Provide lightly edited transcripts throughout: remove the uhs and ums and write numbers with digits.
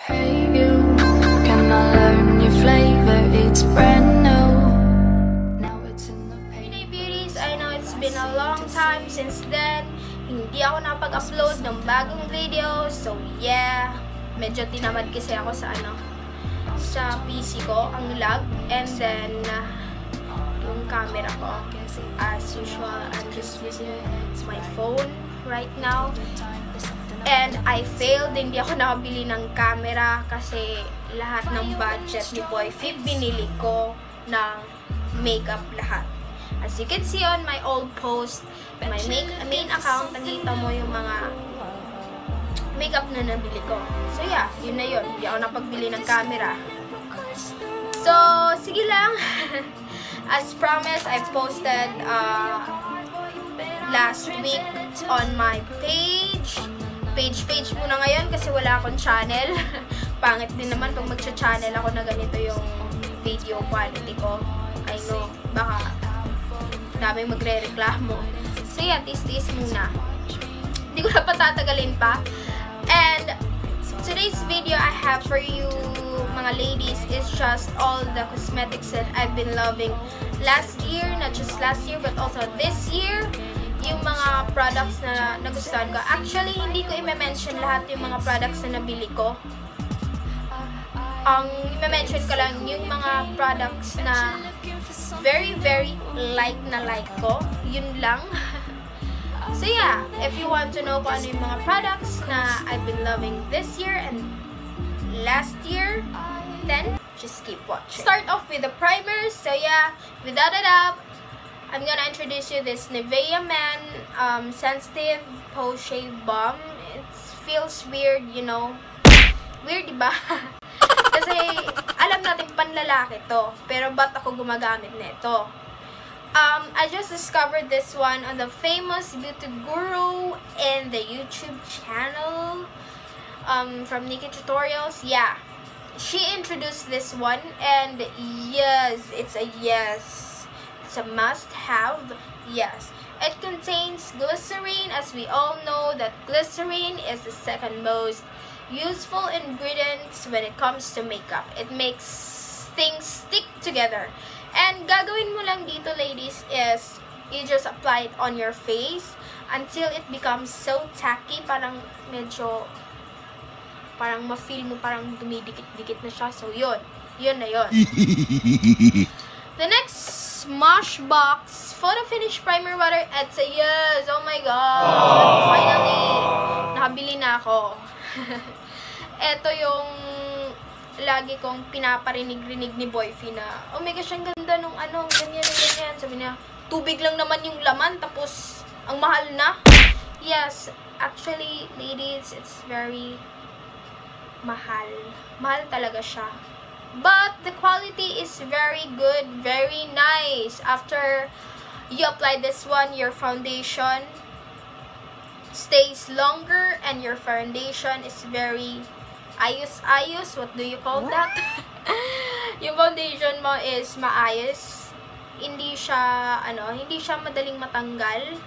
Hey you, can I learn your flavor? It's brand new. Now it's in the Hey beauties, I know it's been a long time since then. Hindi ako napag-upload ng bagong video. So yeah, medyo tinamad kasi ako sa sa PC ko, ang lag. And then yung camera ko, as usual, I'm just using my phone right now. And I failed, hindi ako nakabili ng camera kasi lahat ng budget ni Boy Fib binili ko ng makeup lahat. As you can see on my old post, my main account, nakita mo yung mga makeup na nabili ko. So yeah, yun na yun. Hindi ako napagbili ng camera. So, sige lang. As promised, I posted last week on my page muna ngayon kasi wala akong channel. Pangit din naman pag magcha-channel ako na ganito yung video quality ko. I know, baka daming magre-reklamo. So yeah, tis-tis muna. Hindi ko na patatagalin pa. And today's video I have for you, mga ladies, is just all the cosmetics that I've been loving last year. Not just last year, but also this year. Yung mga products na nagustuhan ko. Actually, hindi ko i-mention lahat yung mga products na nabili ko. Ang i-mention ko lang yung mga products na very like ko. Yun lang. So yeah, if you want to know kung ano yung mga products na I've been loving this year and last year, then just keep watching. Start off with the primers. So yeah, without a doubt, I'm gonna introduce you this Nivea Men Sensitive Poche Balm. It feels weird, you know. Weird, diba? Kasi alam natin panlalaki to, pero ba't ako gumagamit nito? I just discovered this one on the famous beauty guru in the YouTube channel from Nikki Tutorials. Yeah, she introduced this one, and yes, it's a yes. It's a must-have, yes. It contains glycerine, as we all know that glycerine is the second most useful ingredients when it comes to makeup. It makes things stick together. And gagawin mo lang dito, ladies, is you just apply it on your face until it becomes so tacky, parang medyo, parang ma-feel mo parang dumidikit-dikit na siya. So yun na yun. The next Smashbox Photo Finish Primer Water. It's a yes! Oh my god! Finally! Nakabili na ako. Ito yung lagi kong pinaparinig-rinig ni Boyfie na, oh my gosh, ang ganda nung ganyan. Sabi niya, tubig lang naman yung laman, tapos ang mahal na. Yes, actually, ladies, it's very mahal. Mahal talaga siya. But the quality is very good, very nice. After you apply this one, your foundation stays longer and your foundation is very ayos. What do you call that? Yung foundation mo is maayos. Hindi siya madaling matanggal,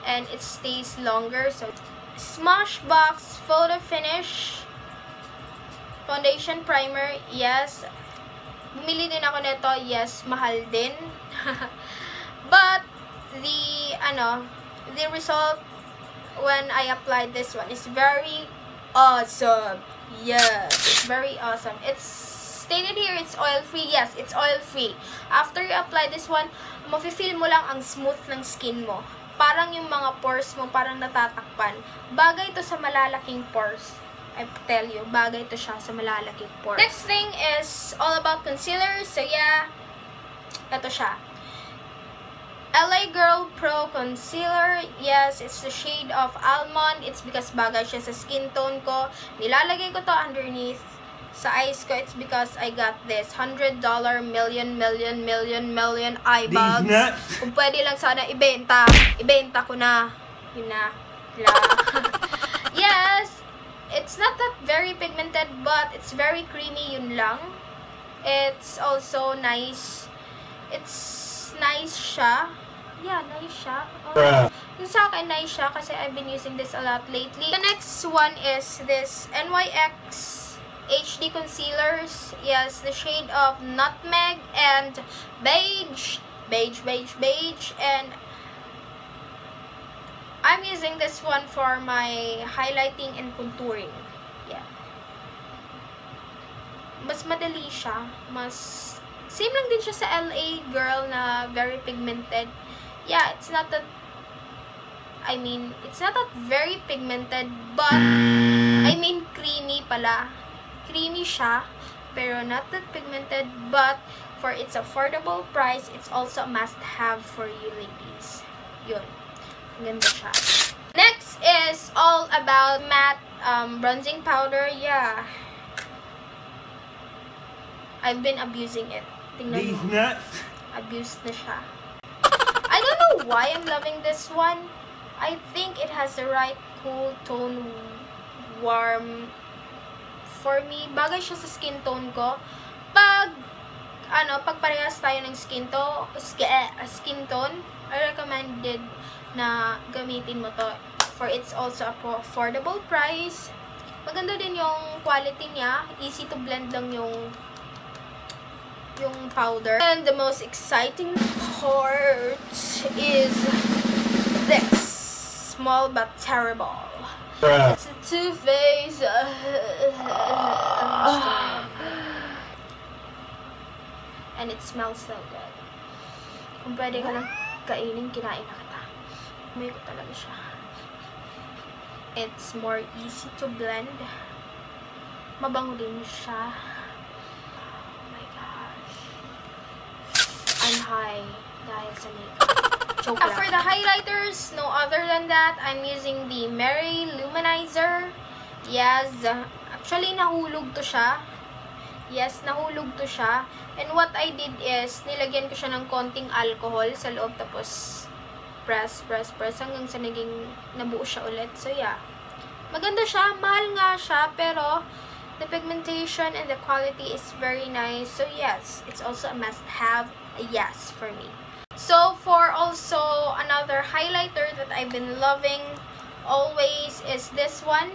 and it stays longer. So Smashbox Photo Finish Foundation Primer, yes. Bumili din ako nito, yes, mahal din. But the result when I applied this one is very awesome. Yes, it's very awesome. It's stated here it's oil-free. Yes, it's oil-free. After you apply this one, mafe-feel mo lang ang smooth ng skin mo. Parang yung mga pores mo parang natatakpan. Bagay ito sa malalaking pores. I tell you, bagay ito siya sa malalaking pores. Next thing is all about concealer. So yeah, ito siya. LA Girl Pro Concealer. Yes, it's the shade of Almond. It's because bagay siya sa skin tone ko. Nilalagay ko to underneath sa eyes ko. It's because I got this $100 million eye bags. Kung pwede lang sana ibenta ko na. Yun na. Yes, it's not that very pigmented, but it's very creamy, yun lang. It's also nice. It's nice siya. Yeah, nice siya. Yung sa akin, nice siya kasi I've been using this a lot lately. The next one is this NYX HD concealers. Yes, the shade of Nutmeg and Beige. And I'm using this one for my highlighting and contouring. Yeah. Mas madali siya. Same lang din siya sa LA Girl na very pigmented. Yeah, it's not that very pigmented, but creamy pala. Creamy siya, pero not that pigmented, but for its affordable price, it's also a must-have for you ladies. Yun. Ganda siya. Next is all about matte bronzing powder. Yeah. I've been abusing it. Tingnan These mo. nuts. Abused na siya. I don't know why I'm loving this one. I think it has the right cool tone, warm for me. Bagay siya sa skin tone ko. Pag parehas tayo ng skin tone, I recommended na gamitin mo to. For it's also a affordable price. Maganda din yung quality niya. Easy to blend lang yung powder. And the most exciting part is this. Small but terrible. It's a Too Faced and it smells so good. Kung pwede ka lang kainin, kinain na kita. May ko talaga siya. It's more easy to blend. Mabango din siya. Oh my gosh. I'm high dahil sa makeup. For the highlighters, no other than that, I'm using the Mary Luminizer. Yes, actually nahulog to siya. Yes, nahulog to siya. And what I did is, nilagyan ko siya ng konting alcohol sa loob, tapos press hanggang sa naging nabuo siya ulit. So yeah, maganda siya, mahal nga siya, pero the pigmentation and the quality is very nice. So yes, it's also a must-have, yes, for me. So for also another highlighter that I've been loving always is this one.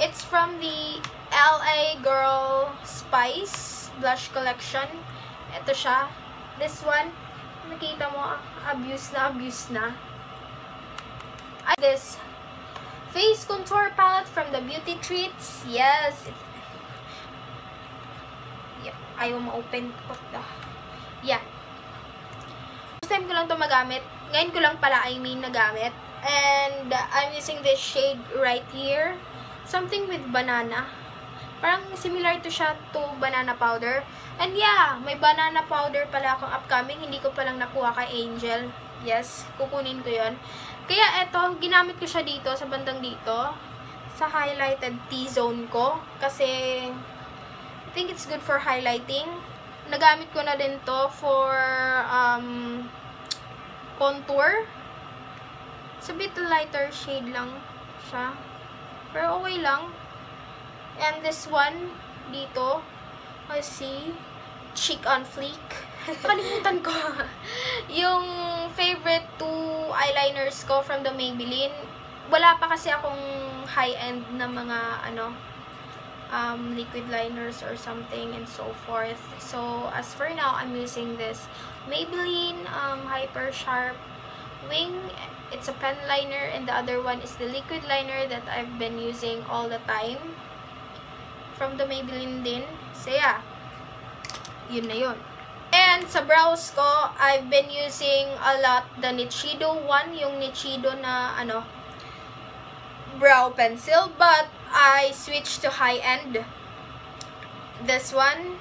It's from the LA Girl Spice Blush Collection. Ito siya. This one, nakita mo, abuse na. This face contour palette from the Beauty Treats. Yes. Yeah, ayaw ma-open. Yeah. First time ko lang ito magamit. Ngayon ko lang pala, nagamit. And I'm using this shade right here. Something with banana. Parang similar to siya to banana powder. And yeah, may banana powder pala akong upcoming. Hindi ko palang nakuha kay Angel. Yes, kukunin ko yon. Kaya eto, ginamit ko siya dito, sa bandang dito. Sa highlighted T-zone ko. Kasi, I think it's good for highlighting. Nagamit ko na din to for contour. It's a bit lighter shade lang siya. Pero okay lang. And this one, dito, I see, Cheek on Fleek. Kalimutan ko. Yung favorite two eyeliners ko from the Maybelline. Wala pa kasi akong high-end na mga, liquid liners or something and so forth. So, as for now, I'm using this Maybelline Hyper Sharp Wing. It's a pen liner, and the other one is the liquid liner that I've been using all the time from the Maybelline din. So yeah, yun na yun. And sa brows ko, I've been using a lot the Nichido one, yung Nichido na brow pencil, but I switched to high-end. This one.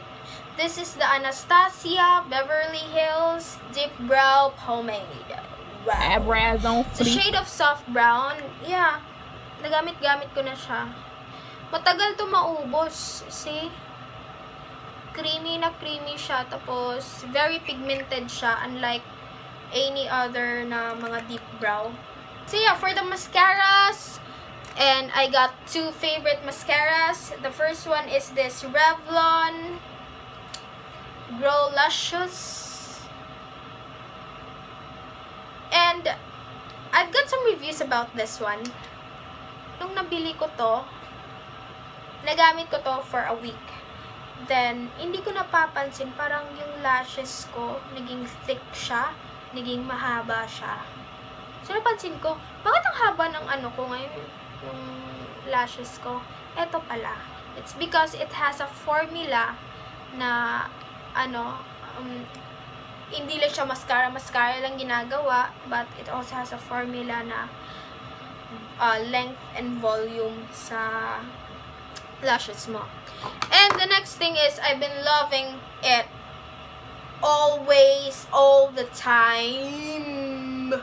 This is the Anastasia Beverly Hills Deep Brow Pomade. Wow. It's a shade of soft brown. Yeah. Nagamit-gamit ko na siya. Matagal to maubos. See? Creamy na creamy siya. Tapos, very pigmented siya. Unlike any other na mga deep brow. So yeah, for the mascaras, and I got two favorite mascaras. The first one is this Revlon Grow Luscious. And I've got some reviews about this one. Nung nabili ko to, nagamit ko to for a week. Then, hindi ko napapansin, parang yung lashes ko, naging thick siya, naging mahaba siya. So, napansin ko, bakit ang haba ng ano ko ngayon, yung lashes ko? Eto pala. It's because it has a formula na, hindi lang siya mascara lang ginagawa, but it also has a formula na length and volume sa lashes mo. And the next thing is, I've been loving it always, all the time.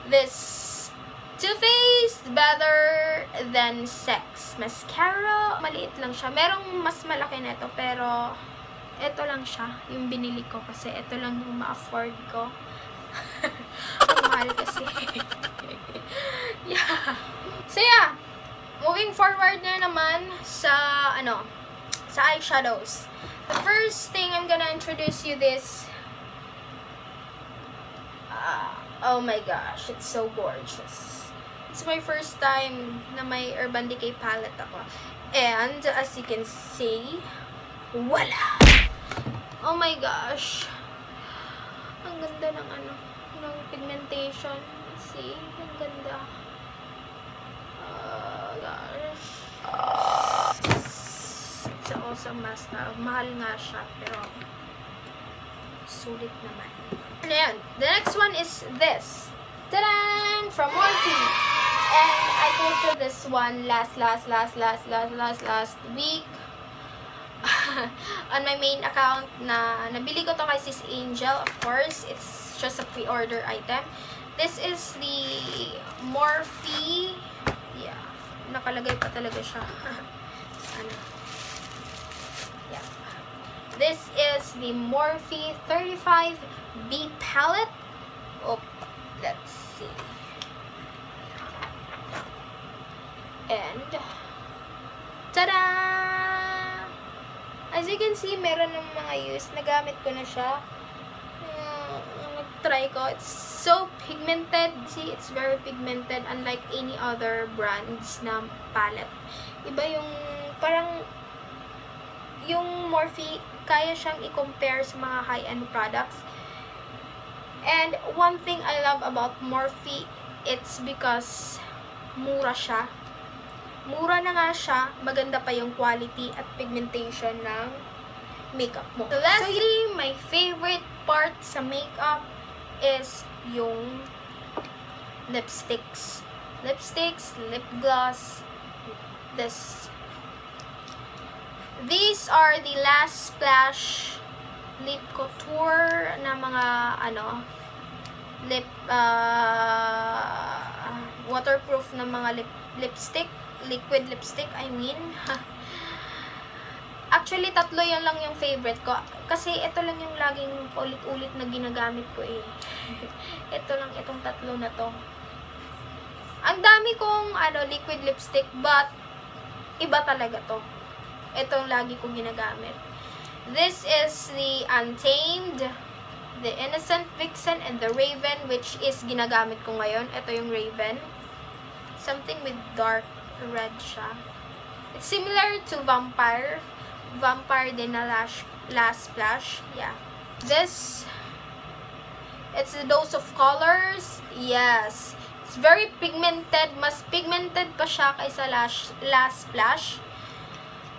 This Too Faced Better Than Sex mascara. Maliit lang siya. Merong mas malaki nito, pero ito lang siya, yung binili ko kasi ito lang yung ma-afford ko. Ang mahal kasi. Yeah. So yeah, moving forward na naman sa sa eyeshadows. The first thing I'm gonna introduce you this. Oh my gosh, it's so gorgeous. It's my first time na may Urban Decay palette ako. And as you can see, wala. Oh my gosh. Ang ganda ng ng pigmentation. See? Ang ganda. Gosh. It's also mascara. Mahal nga siya, pero sulit naman. And the next one is this. Ta-da! From Morphe. And I posted this one last week on my main account na nabili ko to kay Sis Angel. Of course, it's just a pre-order item. This is the Morphe. Yeah. Nakalagay pa talaga siya. Yeah. This is the Morphe 35B palette. Oh, let's see. And tada! As you can see, meron ng mga use. Nagamit ko na siya. Nag-try ko. It's so pigmented. See, it's very pigmented. Unlike any other brands na palette. Iba yung, parang, yung Morphe, kaya siyang i-compare sa mga high-end products. And one thing I love about Morphe, it's because mura siya. Mura na nga siya, maganda pa yung quality at pigmentation ng makeup mo. So lastly, my favorite part sa makeup is yung lipsticks. Lipsticks, lip gloss, these are the Last Splash Lip Couture na mga waterproof na mga lipstick. Liquid lipstick, I mean. Actually, tatlo yan lang yung favorite ko. Kasi ito lang yung laging ulit-ulit na ginagamit ko eh. Ito lang, itong tatlo na to. Ang dami kong liquid lipstick, but iba talaga to. Itong lagi kong ginagamit. This is the Untamed, the Innocent Vixen, and the Raven, which is ginagamit ko ngayon. Ito yung Raven. Something with dark red siya. It's similar to Vampire. Vampire din na Last Splash. Yeah. This, it's a Dose of Colors. Yes. It's very pigmented. Mas pigmented pa siya kaysa Last Splash.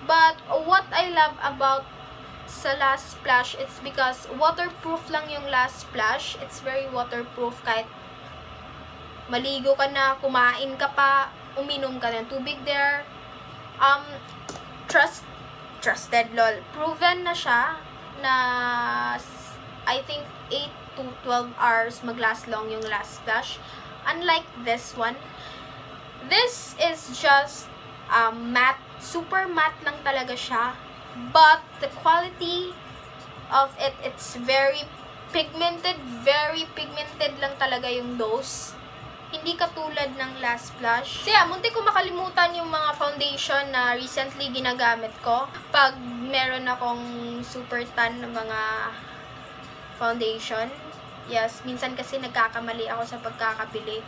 But what I love about sa Last Splash, it's because waterproof lang yung Last Splash. It's very waterproof kahit maligo ka na, kumain ka pa, uminom ka ng tubig there. Trusted lol. Proven na siya na I think 8 to 12 hours maglast long yung Last Splash. Unlike this one. This is just matte. Super matte lang talaga siya. But the quality of it, it's very pigmented. Very pigmented lang talaga yung dose. Hindi katulad ng Last Splash. So yeah, munti ko makalimutan yung mga foundation na recently ginagamit ko. Pag meron akong super tan na mga foundation. Yes, minsan kasi nagkakamali ako sa pagkakabili.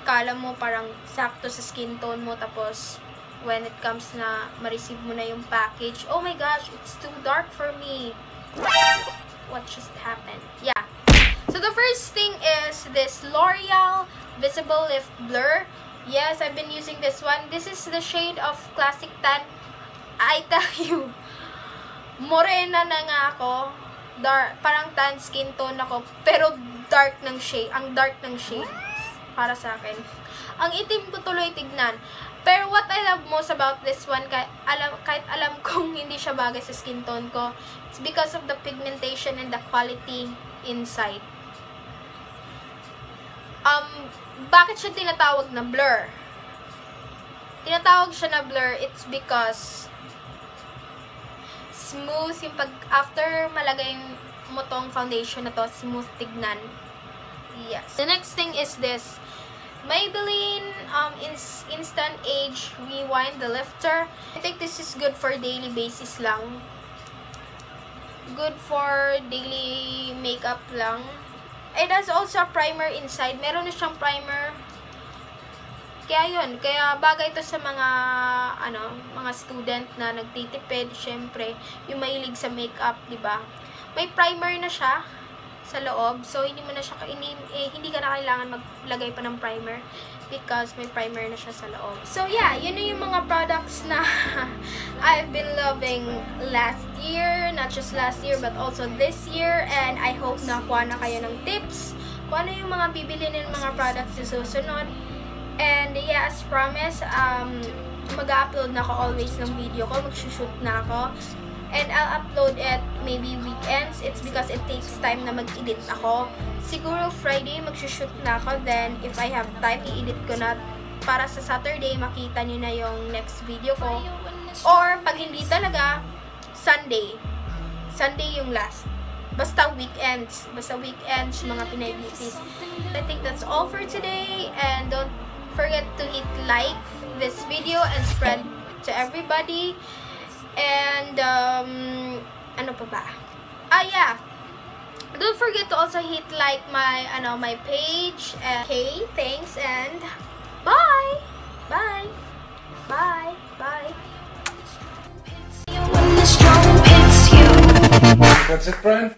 Kala mo parang sakto sa skin tone mo, tapos when it comes na ma-receive mo na yung package. Oh my gosh, it's too dark for me. What just happened? Yeah. So the first thing is this L'Oreal Visible Lift Blur. Yes, I've been using this one. This is the shade of Classic Tan. I tell you, morena na nga ako. Dark, parang tan skin tone ako, pero dark ng shade. Ang dark ng shade para sa akin. Ang itim ko tuloy tignan. Pero what I love most about this one, kahit alam kong hindi siya bagay sa skin tone ko, it's because of the pigmentation and the quality inside. Bakit siya tinatawag na blur? Tinatawag siya na blur, it's because smooth yung after malagay mo tong foundation na to, smooth tignan. Yes. The next thing is this Maybelline Instant Age Rewind the Lifter. I think this is good for daily basis lang. Good for daily makeup lang. It has also a primer inside. Meron na siyang primer. Kaya yun, kaya bagay ito sa mga mga student na nagtitipid, syempre, yung mahilig sa makeup, 'di ba? May primer na siya sa loob. So hindi mo na siya hindi ka na kailangan maglagay pa ng primer because may primer na siya sa loob. So yeah, yun na yung mga products na I've been loving last year, not just last year but also this year, and I hope na kuha na kayo ng tips kung ano yung mga bibili ng mga products na susunod. And yeah, as promised, mag-upload na ako always ng video ko, mag-shoot na ako. And I'll upload it maybe weekends. It's because it takes time na mag-edit ako. Siguro Friday mag-shoot na ako. Then if I have time, i-edit ko na para sa Saturday makita nyo na yung next video ko. Or pag hindi talaga, Sunday. Sunday yung last. Basta weekends. Basta weekends, mga Pinay Beauties. I think that's all for today. And don't forget to hit like this video and spread to everybody. And ano pa ba? Yeah, don't forget to also hit like my my page. Okay, thanks and bye. That's it, Brian?